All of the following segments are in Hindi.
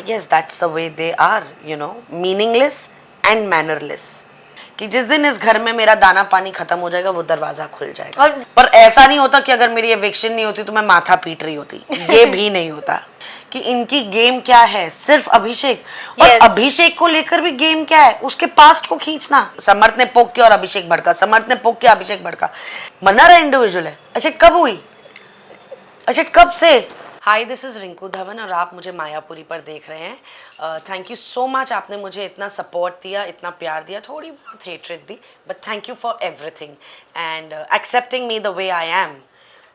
I guess that's the way they are, you know, meaningless and mannerless. कि जिस दिन इस घर में मेरा दाना पानी खत्म हो जाएगा वो दरवाजा खुल जाएगा। पर ऐसा नहीं होता कि अगर मेरी एविक्शन नहीं होती तो मैं माथा पीट रही होती, ये भी नहीं होता। कि इनकी गेम क्या है, सिर्फ अभिषेक। और अभिषेक को लेकर भी गेम क्या है, उसके पास्ट को खींचना। समर्थ ने पोक किया और अभिषेक भड़का, समर्थ ने पोक किया, अभिषेक भड़का। मन्नारा इंडिविजुअल है। अच्छा कब हुई, अच्छा कब से? हाय, दिस इज़ रिंकू धवन और आप मुझे मायापुरी पर देख रहे हैं। थैंक यू सो मच, आपने मुझे इतना सपोर्ट दिया, इतना प्यार दिया, थोड़ी बहुत hatred the, but thank you for everything and accepting me the way I am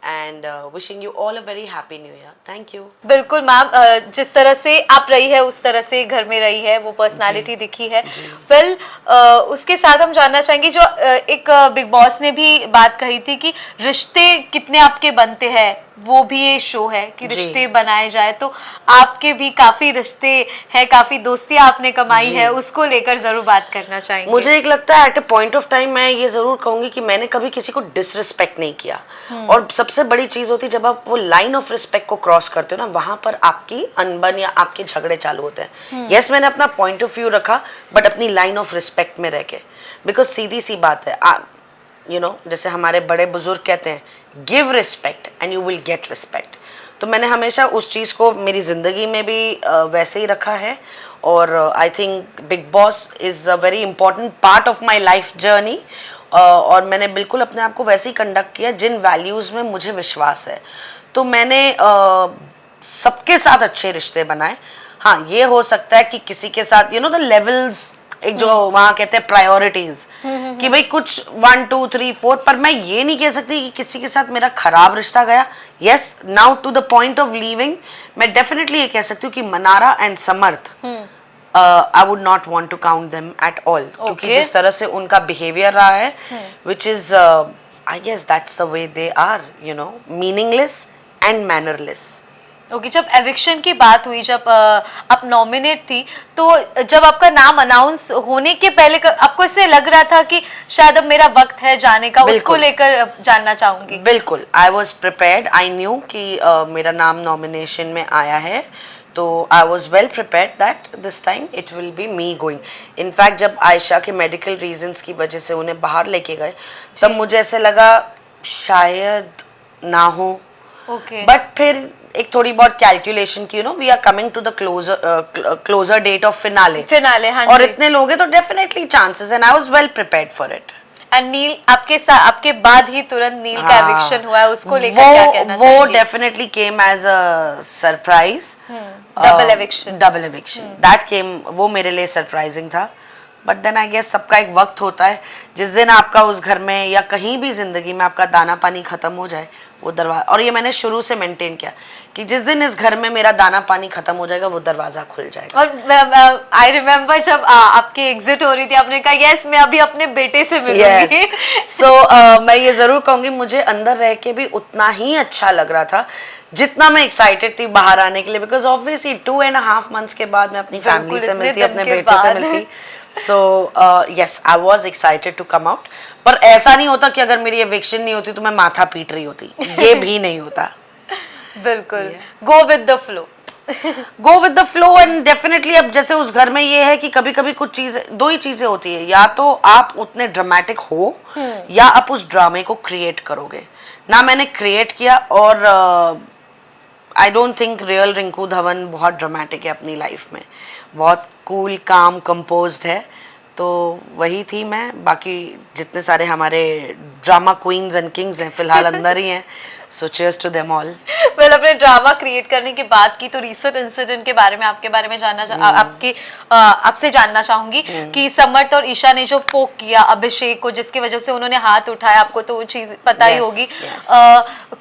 and wishing you all a very happy new year. Thank you. बिल्कुल मैम, जिस तरह से आप रही है उस तरह से घर में रही है, वो पर्सनालिटी दिखी है। वेल, उसके साथ हम जानना चाहेंगे जो एक बिग बॉस ने भी बात कही थी कि रिश्ते कितने आपके बनते हैं, वो भी ये शो है कि रिश्ते बनाए जाए। तो आपके भी काफी रिश्ते हैं, काफी दोस्तियां आपने कमाई है, उसको लेकर जरूर बात करना चाहेंगे। मुझे एक लगता है at a point of time मैं ये जरूर कहूंगी कि मैंने कभी किसी को डिसरिस्पेक्ट नहीं किया। और सबसे बड़ी चीज होती है जब आप वो लाइन ऑफ रिस्पेक्ट को क्रॉस करते हो ना, वहां पर आपकी अनबन या आपके झगड़े चालू होते हैं। यस, मैंने अपना पॉइंट ऑफ व्यू रखा, बट अपनी लाइन ऑफ रिस्पेक्ट में रह के। बिकॉज सीधी सी बात है, यू नो, जैसे हमारे बड़े बुजुर्ग कहते हैं, give respect and you will get respect. तो मैंने हमेशा उस चीज़ को मेरी ज़िंदगी में भी वैसे ही रखा है। और I think big boss is a very important part of my life journey. और मैंने बिल्कुल अपने आप को वैसे ही कंडक्ट किया जिन वैल्यूज़ में मुझे विश्वास है। तो मैंने सबके साथ अच्छे रिश्ते बनाए। हाँ, ये हो सकता है कि किसी के साथ यू नो द लेवल्स, एक जो वहाँ कहते हैं प्रायोरिटीज, कि भाई कुछ 1 2 3 4, पर मैं ये नहीं कह सकती कि किसी के साथ मेरा खराब रिश्ता गया। Yes, now to the point of leaving, मैं डेफिनेटली ये कह सकती हूँ कि Manara and Samarth, I would not want to count them at all, क्योंकि जिस तरह से उनका बिहेवियर रहा है, which is I guess that's the way they are, you know, meaningless and mannerless. Okay, जब एविक्शन की बात हुई, जब आप नॉमिनेट थी, तो जब आपका नाम अनाउंस होने के पहले आपको इससे लग रहा था कि शायद अब मेरा वक्त है जाने का, उसको लेकर जानना चाहूंगी। बिल्कुल, I was prepared, I knew कि मेरा नाम नॉमिनेशन में आया है, तो I was well prepared that this time it will be me going. In fact जब आयशा के मेडिकल रीजंस की वजह से उन्हें बाहर लेके गए, तब मुझे ऐसे लगा शायद ना हो। बट फिर एक थोड़ी बहुत कैलकुलेशन की, you know, we are coming to the closure date of finale, हाँ, और इतने लोग हैं तो definitely chances, and I was well prepared for it. And Neel आपके बाद ही तुरंत नील का एविक्शन हुआ है, उसको लेकर क्या कहना चाहेंगे? वो definitely came as a surprise, double eviction that came, वो मेरे लिए सरप्राइजिंग था। बट देन आई गेस सबका एक वक्त होता है, जिस दिन आपका उस घर में या कहीं भी जिंदगी में आपका दाना पानी खत्म हो जाए, वो दरवाजा, और ये मैंने शुरू से मेंटेन किया कि जिस दिन इस घर में मेरा दाना पानी खत्म हो जाएगा वो दरवाजा खुल जाएगा। और आई रिमेम्बर जब आपकी एग्जिट हो रही थी, आपने कहा यस मैं अभी अपने बेटे से मिलूंगी। सो मैं ये जरूर कहूंगी, मुझे अंदर रह के भी उतना ही अच्छा लग रहा था जितना मैं एक्साइटेड थी बाहर आने के लिए, बिकॉज ऑब्वियसली 2.5 months के बाद मैं अपनी फैमिली से मिलती, अपने बेटे से मिलती। So yes, I was excited to come out. पर ऐसा नहीं होता कि अगर मेरी एविक्शन नहीं होती तो मैं माथा पीट रही होती, ये भी नहीं होता। बिल्कुल, go with the flow. Go with the flow. And definitely अब जैसे उस घर में ये है कि कभी कभी कुछ चीजें, दो ही चीजें होती है, या तो आप उतने ड्रामेटिक हो या आप उस ड्रामे को क्रिएट करोगे ना। मैंने क्रिएट किया, और I don't think real Rinku Dhawan बहुत ड्रामेटिक है अपनी लाइफ में, बहुत कूल काम कंपोज्ड है। तो वही थी मैं, बाकी जितने सारे हमारे ड्रामा क्वींस एंड किंग्स हैं फिलहाल अंदर ही हैं, so cheers to them all. Well, अपने ड्रामा क्रिएट करने की बात की तो रिसेंट इंसिडेंट के बारे में आपके बारे में आपसे जानना चाहूंगी कि समर्थ और ईशा ने जो पोक किया अभिषेक को, जिसकी वजह से उन्होंने हाथ उठाया, आपको तो वो चीज पता ही होगी।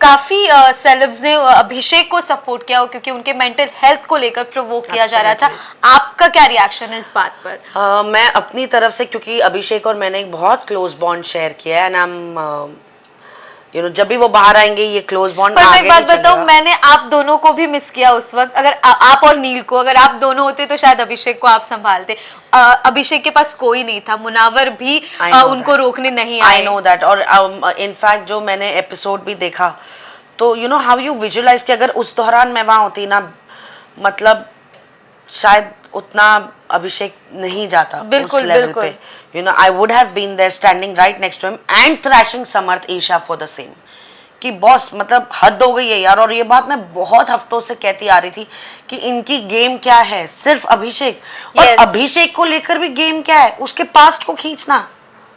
काफी सेलेब्स ने अभिषेक को सपोर्ट किया क्योंकि उनके मेंटल हेल्थ को लेकर प्रोवोक किया जा रहा था। आपका क्या रिएक्शन है इस बात पर? मैं अपनी तरफ से, क्योंकि अभिषेक और मैंने एक बहुत क्लोज बॉन्ड शेयर किया है, and I am you know, जब भी वो बाहर आएंगे ये क्लोज बॉन्ड आगे एक बात बताऊं, मैंने आप दोनों को भी मिस किया उस वक्त। अगर आप और नील को, अगर आप दोनों होते तो शायद अभिषेक को आप संभालते। अभिषेक के पास कोई नहीं था, मुनावर भी उनको रोकने नहीं आए। I know that. और इनफैक्ट जो मैंने एपिसोड भी देखा, तो you know how you visualise कि अगर उस दौरान मैं वहां होती ना, मतलब शायद उतना अभिषेक नहीं जाता उस बिल्कुल, लेवल बिल्कुल। पे. You know, I would have been there standing right next to him and thrashing Samarth Isha for the same. कि बॉस मतलब हद हो गई है यार. और ये बात मैं बहुत हफ्तों से कहती आ रही थी कि इनकी गेम क्या है. सिर्फ अभिषेक. और Yes. अभिषेक को लेकर भी गेम क्या है, उसके पास्ट को खींचना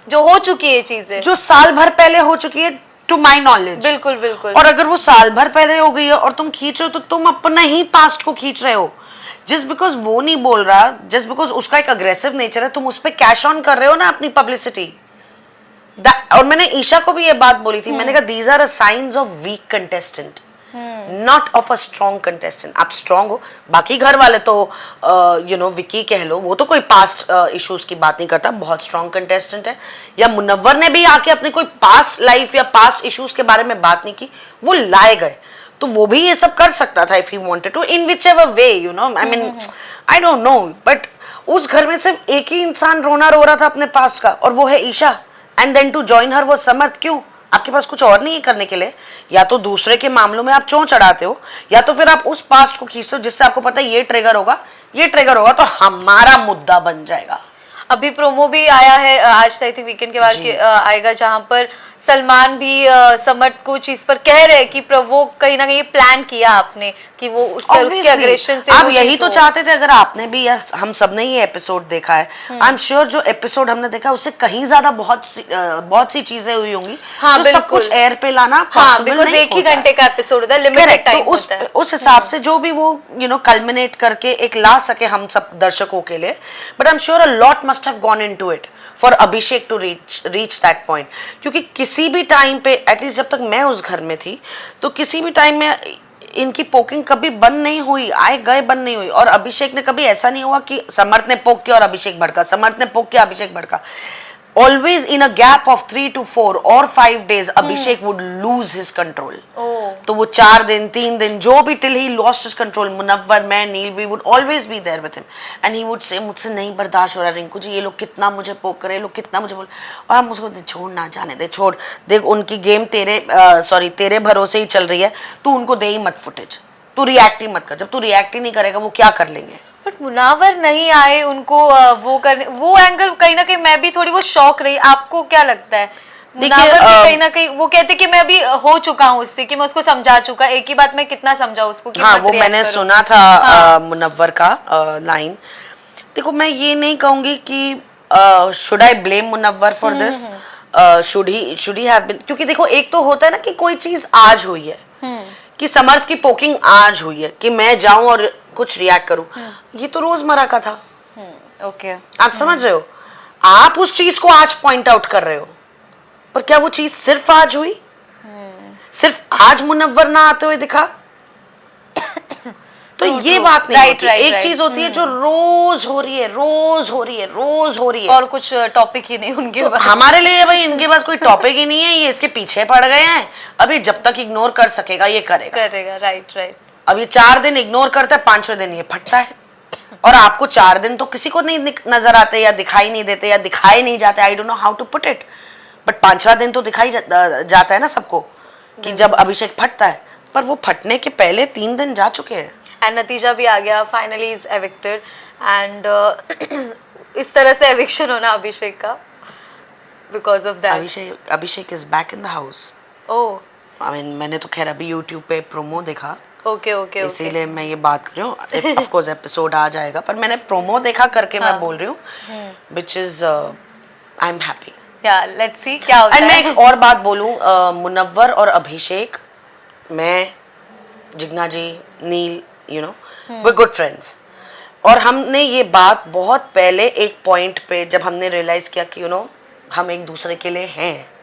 जो हो चुकी है चीजें. जो साल भर पहले हो चुकी है, टू माई नॉलेज. बिल्कुल बिल्कुल. और अगर वो साल भर पहले हो गई है और तुम खींच रहे हो, तो तुम अपना ही पास्ट को खींच रहे हो. जस्ट बिकॉज वो नहीं बोल रहा, जस्ट बिकॉज उसका एक अग्रेसिव नेचर है, तुम उस पर कैश ऑन कर रहे हो ना अपनी पब्लिसिटी. और मैंने ईशा को भी ये बात बोली थी. मैंने कहा these are science of weak contestant, not of a strong contestant. आप स्ट्रॉन्ग हो, बाकी घर वाले तो यू नो विकी कह लो, वो तो कोई पास्ट इश्यूज की बात नहीं करता, बहुत स्ट्रॉन्ग कंटेस्टेंट है. या मुनव्वर ने भी आके अपनी कोई पास्ट लाइफ या पास्ट इश्यूज के बारे में बात नहीं की, वो लाए गए. तो वो भी ये सब कर सकता था if he wanted to, in which ever way, you know. I mean I don't know, but उस घर में सिर्फ एक ही इंसान रोना रो रहा था अपने पास्ट का, और वो है Isha. And then to join her वो समर्थ. क्यों? आपके पास कुछ और नहीं है करने के लिए? या तो दूसरे के मामलों में आप चों चढ़ाते हो, या तो फिर आप उस पास्ट को खींचते हो जिससे आपको पता है ये ट्रिगर होगा, ये ट्रिगर होगा तो हमारा मुद्दा बन जाएगा. अभी प्रोमो भी आया है आज, आई थिंक वीकेंड के बाद आएगा, जहां पर सलमान भी समर्थ को चीज पर कह रहे हैं कि प्रोवोक कहीं ना कहीं प्लान किया आपने कि वो उसके अग्रेशन से. आप यही तो चाहते थे. अगर आपने भी या हम सब ने ये एपिसोड देखा है, आई एम श्योर जो एपिसोड हमने देखा है उससे कहीं ज्यादा बहुत सी चीजें हुई होंगी. हाँ, तो सब कुछ एयर पे लाना पॉसिबल नहीं एक ही होता है. घंटे का एपिसोड होता है, लिमिटेड टाइम तो होता है. उस हिसाब से जो भी वो यू नो कल्मिनेट करके एक ला सके हम सब दर्शकों के लिए. But I am sure a lot must have gone into it for Abhishek to reach that point. क्योंकि किसी भी टाइम पे, एटलीस्ट जब तक मैं उस घर में थी, तो किसी भी टाइम में इनकी पोकिंग कभी बंद नहीं हुई, आए गए बंद नहीं हुई. और अभिषेक ने कभी ऐसा नहीं हुआ कि समर्थ ने पोक किया और अभिषेक भड़का, समर्थ ने पोक किया अभिषेक भड़का. Always in a gap of 3 to 4 or 5 days, Abhishek would lose his control. तो वो 4 दिन 3 दिन जो भी till he lost his control, Munawwar, मैं, नील, we would always be there with him, and he would say मुझसे नहीं बर्दाश्त हो रहा रिंकू जी, ये लोग कितना मुझे पोक करे, ये लोग कितना मुझे बोल. और हम उसको छोड़ ना जाने दे, छोड़, देख उनकी गेम तेरे भरोसे ही चल रही है, तू उनको दे ही मत फुटेज, तू रिएक्ट ही मत कर. जब तू रिएक्ट ही नहीं करेगा वो क्या कर लेंगे. बट मुनावर नहीं आए उनको वो करने, वो एंगल कहीं ना कहीं मैं भी थोड़ी वो शॉक रही. आपको क्या लगता है? मुनावर भी कहीं ना कहीं वो कहते कि मैं अभी हो चुका हूँ उससे, कि मैं उसको समझा चुका, एक ही बात मैं कितना समझा उसको कि हाँ, मत वो react मैंने करो. सुना था मुनव्वर का लाइन. देखो मैं ये नहीं कहूंगी कि should I blame Munawar for this, should he have been. क्योंकि देखो एक तो होता है ना कि कोई चीज आज हुई है, कि समर्थ की पोकिंग आज हुई है, कि मैं जाऊं और कुछ रिएक्ट करूं, ये तो रोजमर्रा का था. ओके, आप समझ रहे हो? आप उस चीज को आज पॉइंट आउट कर रहे हो, पर क्या वो चीज सिर्फ आज हुई? सिर्फ आज मुनव्वर ना आते हुए दिखा? तो ये बात नहीं होती. एक चीज होती है जो रोज हो रही है, रोज हो रही है, रोज हो रही है, और कुछ टॉपिक ही नहीं उनके तो पास. हमारे लिए भाई इनके पास कोई टॉपिक ही नहीं है, ये इसके पीछे पड़ गए हैं. अभी जब तक इग्नोर कर सकेगा ये करेगा. राइट. अब ये 4 दिन इग्नोर करता है, 5वें दिन ये फटता है. और आपको 4 दिन तो किसी को नहीं नजर आते, या दिखाई नहीं देते, या दिखाए नहीं जाते. I don't know how to put it, but 5वां दिन तो दिखाई जाता है ना सबको कि जब अभिषेक फटता है. पर वो फटने के पहले 3 दिन जा चुके हैं. एंड नतीजा भी आ गया, फाइनली इज एविक्टेड. एंड इस तरह से एविक्शन होना अभिषेक का, because of that. Abhishek is back in the house. Oh, I mean मैंने तो खैर अभी YouTube पे प्रोमो देखा, ओके. इसीलिए मैं ये बात कर रही हूँ. ऑफ कोर्स एपिसोड आ जाएगा, पर मैंने प्रोमो देखा करके मैं बोल रही हूँ, which is I am happy. या लेट्स सी क्या होता है. एंड मैं एक और बात बोलूँ, मुनव्वर और अभिषेक, मैं, Jigna ji, Neel, you know, we good friends. और हमने ये बात बहुत पहले एक पॉइंट पे जब हमने रियलाइज किया कि यू नो हम एक दूसरे के लिए हैं,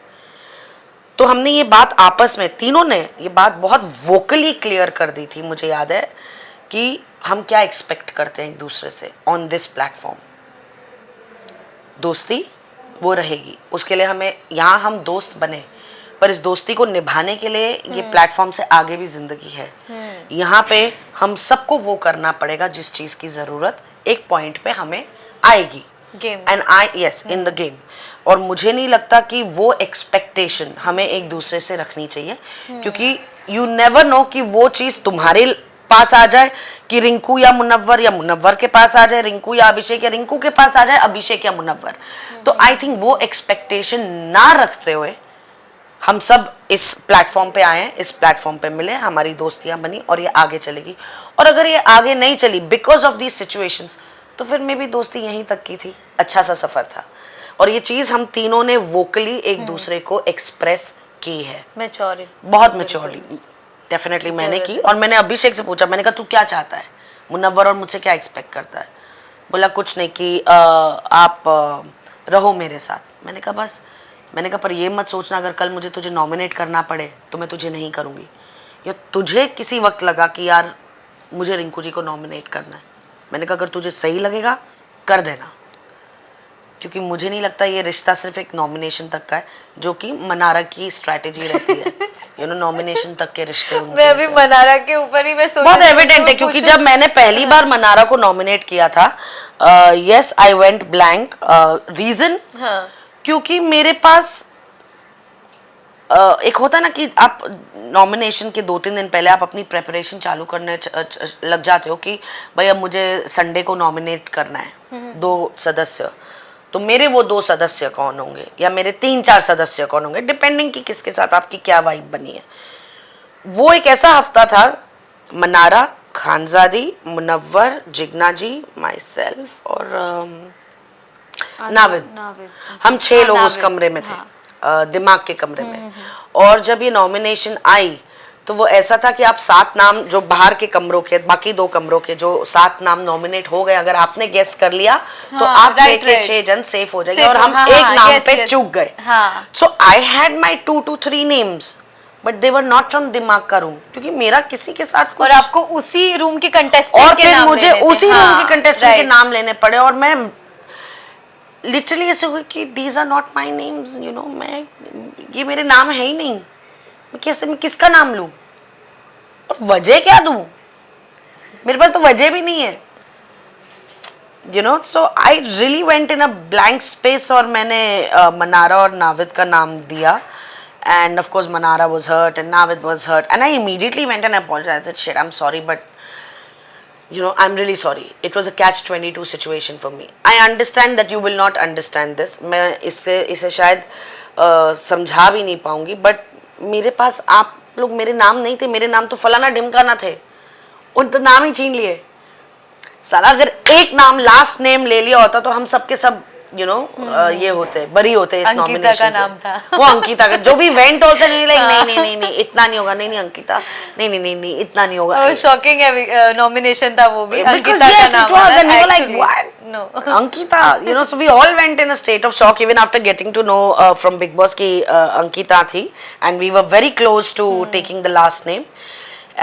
तो हमने ये बात आपस में तीनों ने ये बात बहुत वोकली क्लियर कर दी थी. मुझे याद है कि हम क्या एक्सपेक्ट करते हैं एक दूसरे से ऑन दिस प्लेटफॉर्म. दोस्ती वो रहेगी, उसके लिए हमें यहाँ हम दोस्त बने, पर इस दोस्ती को निभाने के लिए ये प्लेटफॉर्म से आगे भी जिंदगी है. यहाँ पे हम सबको वो करना पड़ेगा जिस चीज की जरूरत एक पॉइंट पे हमें आएगी. And I yes in the game. और मुझे नहीं लगता कि वो एक्सपेक्टेशन हमें एक दूसरे से रखनी चाहिए, क्योंकि यू नेवर नो कि वो चीज तुम्हारे पास आ जाए कि रिंकू या मुनव्वर के पास आ जाए रिंकू, या अभिषेक या रिंकू के पास आ जाए अभिषेक या मुनव्वर। तो आई थिंक वो एक्सपेक्टेशन ना रखते हुए हम सब इस प्लेटफॉर्म पे आए हैं, इस प्लेटफॉर्म पे मिले, हमारी दोस्तियां बनी और ये आगे चलेगी। और अगर ये आगे नहीं चली बिकॉज ऑफ दीज सिचुएशंस, तो फिर मेरी दोस्ती यहीं तक की थी। अच्छा सा सफर था और ये चीज हम तीनों ने वोकली एक दूसरे को एक्सप्रेस की है, बहुत मैच्योरली डेफिनेटली मैंने की। और मैंने अभिषेक से पूछा, मैंने कहा तू क्या चाहता है, मुनव्वर और मुझसे क्या एक्सपेक्ट करता है? बोला कुछ नहीं, कि आप रहो मेरे साथ। मैंने कहा बस। मैंने कहा पर ये मत सोचना अगर कल मुझे तुझे नॉमिनेट करना पड़े तो मैं तुझे नहीं करूँगी, या तुझे किसी वक्त लगा कि यार मुझे रिंकू जी को नॉमिनेट करना है, मैंने कहा अगर तुझे सही लगेगा कर देना, क्योंकि मुझे नहीं लगता ये रिश्ता सिर्फ एक नॉमिनेशन तक का है, जो कि मनारा की स्ट्रैटेजी रहती है, यू नो, नॉमिनेशन तक के रिश्ते। मैं अभी मनारा के ऊपर ही मैं सोच बहुत एविडेंट है, क्योंकि जब मैंने पहली बार मनारा को नॉमिनेट किया था, yes I went blank. Reason क्योंकि मेरे पास एक होता ना कि आप नॉमिनेशन के 2-3 दिन पहले आप अपनी प्रेपरेशन चालू करने लग जाते हो कि भाई अब मुझे संडे को नॉमिनेट करना है 2 सदस्य, तो मेरे वो 2 सदस्य कौन होंगे या मेरे 3-4 सदस्य कौन होंगे, डिपेंडिंग कि किसके साथ आपकी क्या वाइब बनी है। वो एक ऐसा हफ्ता था, मनारा, खानजादी, मुनव्वर, जिग्ना जी, माई सेल्फ और नाविद, हम 6 लोग उस कमरे में थे, दिमाग के कमरे में। और जब ये नॉमिनेशन आई तो वो ऐसा था कि आप 7 नाम जो बाहर के कमरों के, बाकी 2 कमरों के जो 7 नाम नॉमिनेट हो गए, अगर आपने गेस कर लिया तो आप 6 के 6 जन सेफ हो जाएंगे, और हम एक नाम पे चूक गए। So I had my 2 to 3 names, but they were not from दिमाग का रूम, क्योंकि मेरा किसी के साथ कुछ, और आपको उसी रूम के कंटेस्टेंट और के फिर नाम मुझे लेने थे। उसी रूम के कंटेस्टेंट के नाम लेने पड़े, और मैं लिटरली ऐसे हुई कि these are not my names, you know, मैं ये मेरे नाम है ही नहीं, मैं किसका नाम लूं और वजह क्या दूं, मेरे पास तो वजह भी नहीं है, you know. So I really went in a blank space, और मैंने मनारा और नाविद का नाम दिया, and of course Manara was hurt and Navid was hurt, and I immediately went and apologized, said shit I'm sorry, but you know I'm really sorry, it was a catch-22 situation for me. I understand that you will not understand this, मैं इसे शायद समझा भी नहीं पाऊंगी, बट मेरे पास आप लोग मेरे नाम नहीं थे, मेरे नाम तो फलाना ढिमकाना थे, उन तो नाम ही छीन लिए साला। अगर एक नाम लास्ट नेम ले लिया होता तो हम सबके सब यू नो ये होते बरी होते इस नॉमिनेशन से। नाम था वो अंकिता का, जो भी वेंट आल्सो नहीं, लाइक नहीं इतना नहीं होगा, नहीं अंकिता, नहीं इतना नहीं होगा। शॉकिंग है नॉमिनेशन था वो भी, अंकिता का नाम था, and we were like what, no Ankita, you know, so we all went in a state of shock even after getting to know from Big Boss ki Ankita thi, and we were very close to taking the last name,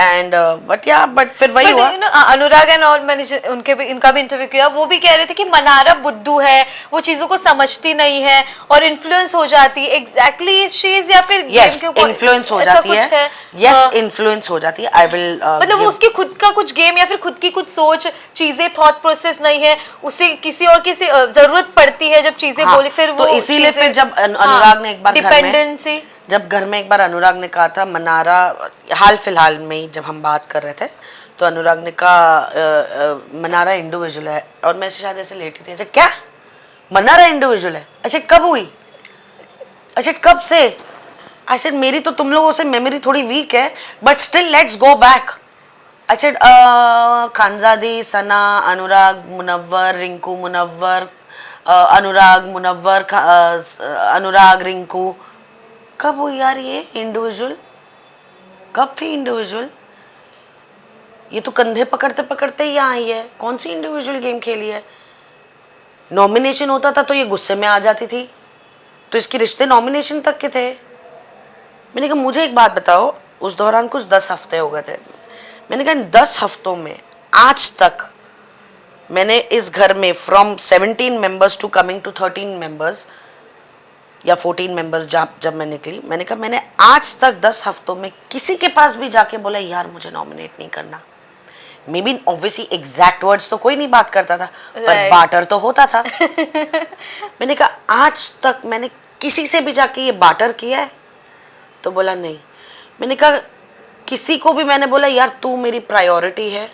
and but yeah, but फिर वही हुआ। you know, अनुराग एंड और मैंने उनके भी, इनका भी इंटरव्यू किया, वो भी कह रहे थे कि मनारा बुद्धू है, वो चीजों को समझती नहीं है और इन्फ्लुएंस हो जाती है। एग्जैक्टली शीज, या फिर यस इन्फ्लुएंस हो जाती है, यस इन्फ्लुएंस हो जाती है। आई विल मतलब वो उसकी खुद का कुछ गेम या फिर खुद की कुछ सोच, चीजें, थॉट प्रोसेस नहीं है, उसे किसी और की जरूरत पड़ती है जब चीजें बोली, फिर वो तो इसीलिए फिर जब अनुराग ने एक बार डिपेंडेंसी, जब घर में एक बार अनुराग ने कहा था मनारा, हाल फिलहाल में ही जब हम बात कर रहे थे, तो अनुराग ने कहा मनारा इंडिविजुअल है, और मैं शायद ऐसे लेटी थी, ऐसे क्या मनारा इंडिविजुअल है, अच्छा कब हुई, अच्छा कब से, अच्छा मेरी तो तुम लोगों से मेमोरी थोड़ी वीक है, but still let's go back. अच्छा खानजादी, सना, अनुराग, मुनव्वर, रिंकू, मुनव्वर, अनुराग, मुनव्वर, अनुराग, रिंकू, कब हुई यार ये इंडिविजुअल, कब थी इंडिविजुअल, ये तो कंधे पकड़ते पकड़ते ही आई है, कौन सी इंडिविजुअल गेम खेली है। नॉमिनेशन होता था तो ये गुस्से में आ जाती थी, तो इसके रिश्ते नॉमिनेशन तक के थे। मैंने कहा मुझे एक बात बताओ, उस दौरान कुछ 10 हफ्ते हो गए थे, मैंने कहा इन 10 हफ्तों में आज तक मैंने इस घर में from 17 members to coming to 13 members या 14 मेंबर्स, जब मैं निकली, मैंने कहा मैंने आज तक 10 हफ्तों में किसी के पास भी जाके बोला यार मुझे नॉमिनेट नहीं करना। May be obviously exact words तो कोई नहीं बात करता था, पर बाटर तो होता था। मैंने कहा आज तक मैंने किसी से भी जाके ये बाटर किया है, तो बोला नहीं। मैंने कहा किसी को भी मैंने बोला यार तू मेरी प्रायोरिटी है,